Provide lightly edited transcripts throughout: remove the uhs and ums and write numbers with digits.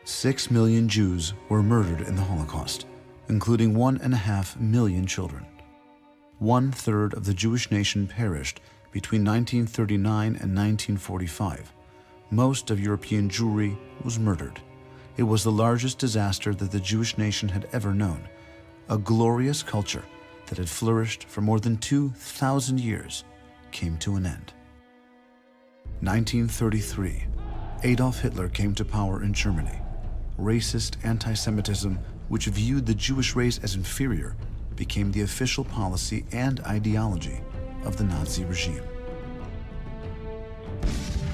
6 million Jews were murdered in the Holocaust, including 1.5 million children. 1/3 of the Jewish nation perished between 1939 and 1945. Most of European Jewry was murdered. It was the largest disaster that the Jewish nation had ever known. A glorious culture that had flourished for more than 2,000 years came to an end. 1933, Adolf Hitler came to power in Germany. Racist anti-Semitism, which viewed the Jewish race as inferior, became the official policy and ideology of the Nazi regime.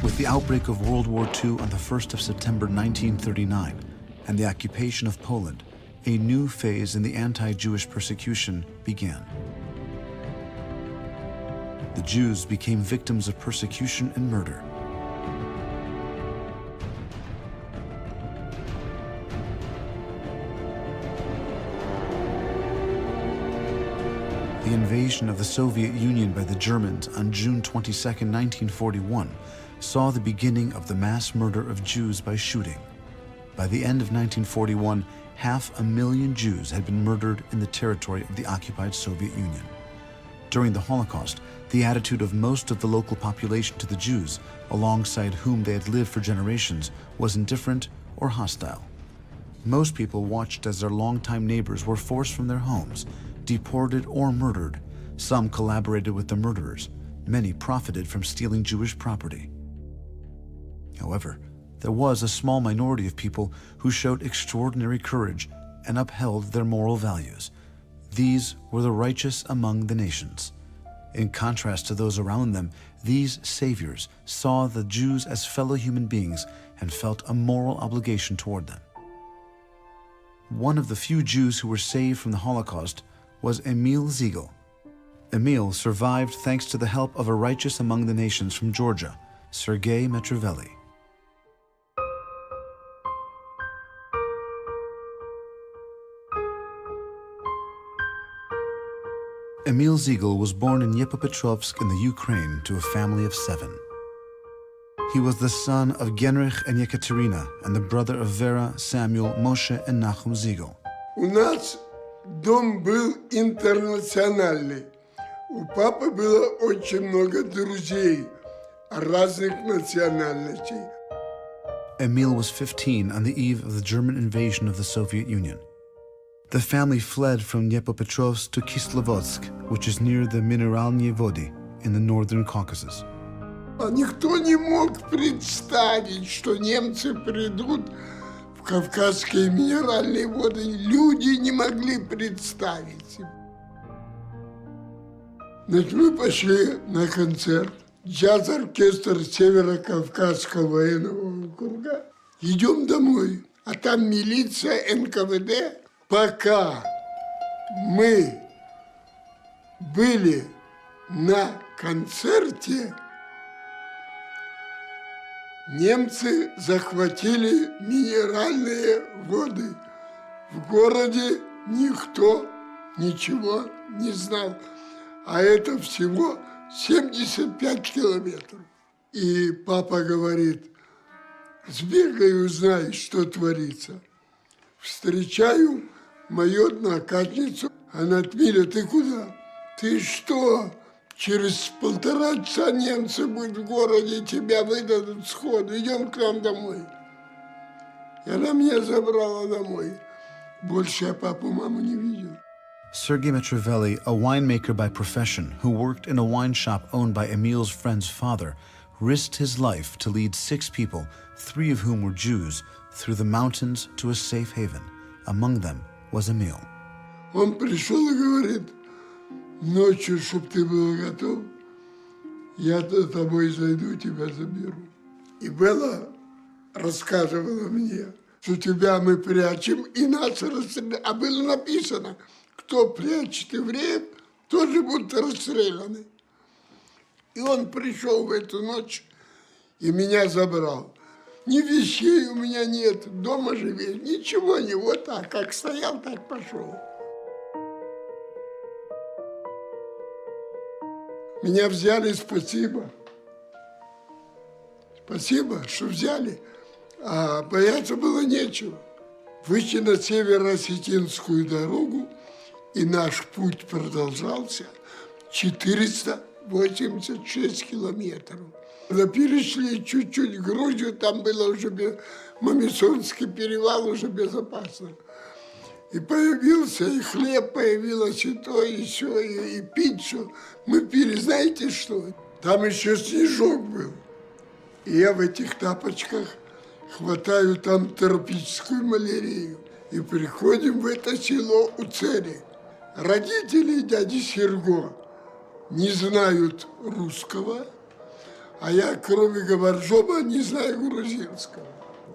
With the outbreak of World War II on the 1st of September 1939 and the occupation of Poland, a new phase in the anti-Jewish persecution began. The Jews became victims of persecution and murder. The invasion of the Soviet Union by the Germans on June 22, 1941, saw the beginning of the mass murder of Jews by shooting. By the end of 1941, 500,000 Jews had been murdered in the territory of the occupied Soviet Union. During the Holocaust, the attitude of most of the local population to the Jews, alongside whom they had lived for generations, was indifferent or hostile. Most people watched as their longtime neighbors were forced from their homes, deported or murdered. Some collaborated with the murderers. Many profited from stealing Jewish property. However, there was a small minority of people who showed extraordinary courage and upheld their moral values. These were the righteous among the nations. In contrast to those around them, these saviors saw the Jews as fellow human beings and felt a moral obligation toward them. One of the few Jews who were saved from the Holocaust was Emil Ziegel. Emil survived thanks to the help of a righteous among the nations from Georgia, Sergei Metrivelli. Emil Ziegel was born in Dnipropetrovsk in the Ukraine to a family of 7. He was the son of Genrich and Yekaterina and the brother of Vera, Samuel, Moshe, and Nachum Ziegel. У нас дом был интернациональный. У папы было очень много друзей разных национальностей. Emil was 15 on the eve of the German invasion of the Soviet Union. The family fled from Dnipropetrovsk to Kislovodsk, which is near the Mineralnye Vody in the northern Caucasus. Никто не мог представить, что немцы придут в Кавказские минеральные воды. Люди не могли представить. Значит, мы пошли на концерт. Джаз-оркестр Северо-Кавказского военного округа. Идем домой, а там милиция, НКВД. Пока мы были на концерте, немцы захватили минеральные воды. В городе никто ничего не знал. А это всего 75 километров. И папа говорит, сбегай и узнай, что творится. Встречаю мою однокатницу. Она от Миля, ты куда? Ты что? Через 1,5 часа немцы будут в городе, тебя выдадут сходу. Идем к нам домой. И она меня забрала домой. Больше я папу, маму не видел. Sergei Metrivelli, a winemaker by profession who worked in a wine shop owned by Emil's friend's father, risked his life to lead 6 people, 3 of whom were Jews, through the mountains to a safe haven. Among them was Emil. Он пришел и говорит, ночью, чтоб ты был готов, я за тобой зайду, тебя заберу. И Белла рассказывала мне, что тебя мы прячем и нас расстреляют. А было написано, кто прячет евреев, тоже будут расстреляны. И он пришел в эту ночь и меня забрал. Ни вещей у меня нет, дома живешь, ничего не, вот так, как стоял, так пошел. Меня взяли, спасибо. Спасибо, что взяли. А бояться было нечего. Вышли на северо-осетинскую дорогу, и наш путь продолжался 486 километров. Когда перешли чуть-чуть Грузию, там было уже Мамисонский перевал, уже безопасно. И появился и хлеб, появилось и то, и все, и пить все. Мы пили, знаете что? Там еще снежок был. И я в этих тапочках хватаю там тропическую малярию. И приходим в это село Уцели. Родители дяди Серго не знают русского, а я, кроме Габаржоба, не знаю грузинского.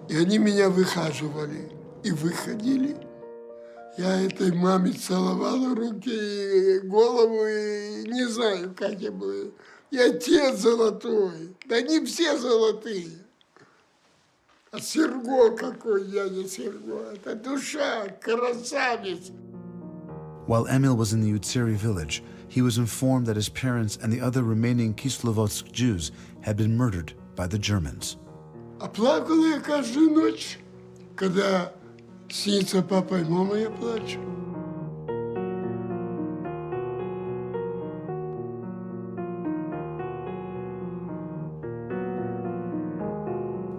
И они меня выхаживали и выходили. Я этой маме целовал руки и голову, и не знаю, как я был. И отец золотой. Да не все золотые. А Серго какой, дядя Серго. Это душа, красавец. While Emil was in the Utsiri village, he was informed that his parents and the other remaining Kislovodsk Jews had been murdered by the Germans. А плакала я каждую ночь, когда снится папа и мама, я плачу.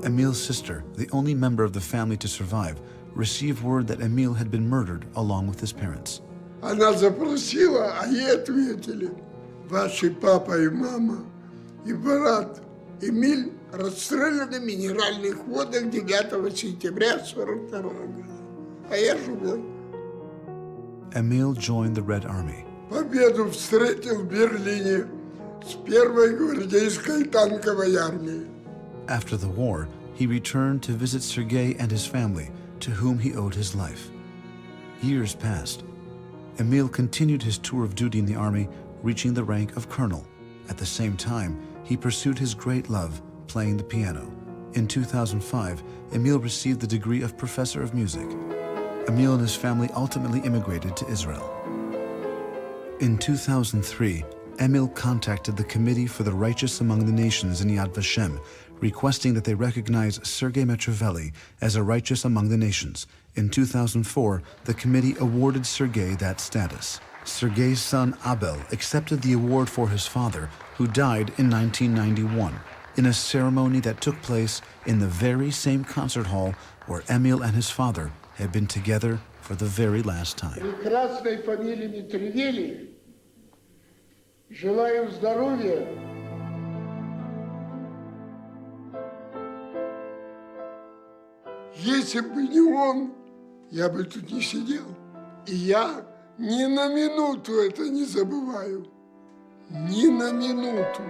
Emil's sister, the only member of the family to survive, received word that Emil had been murdered along with his parents. Она запросила, а ей ответили. Ваши папа и мама и брат Эмиль расстреляны в минеральных водах 9 сентября 1942 года. А я живой. Emil joined the Red Army. Победу встретил в Берлине с первой гвардейской танковой армией. After the war, he returned to visit Sergei and his family, to whom he owed his life. Years passed. Emil continued his tour of duty in the army, reaching the rank of colonel. At the same time, he pursued his great love, playing the piano. In 2005, Emil received the degree of professor of music. Emil and his family ultimately immigrated to Israel. In 2003, Emil contacted the Committee for the Righteous Among the Nations in Yad Vashem, requesting that they recognize Sergei Metrovelli as a righteous among the nations. In 2004, the committee awarded Sergei that status. Sergei's son Abel accepted the award for his father, who died in 1991, in a ceremony that took place in the very same concert hall where Emil and his father had been together for the very last time. Прекрасной фамилии Митревели. Желаю здоровья. Если бы не он, я бы тут не сидел. И я ни на минуту это не забываю. Ни на минуту.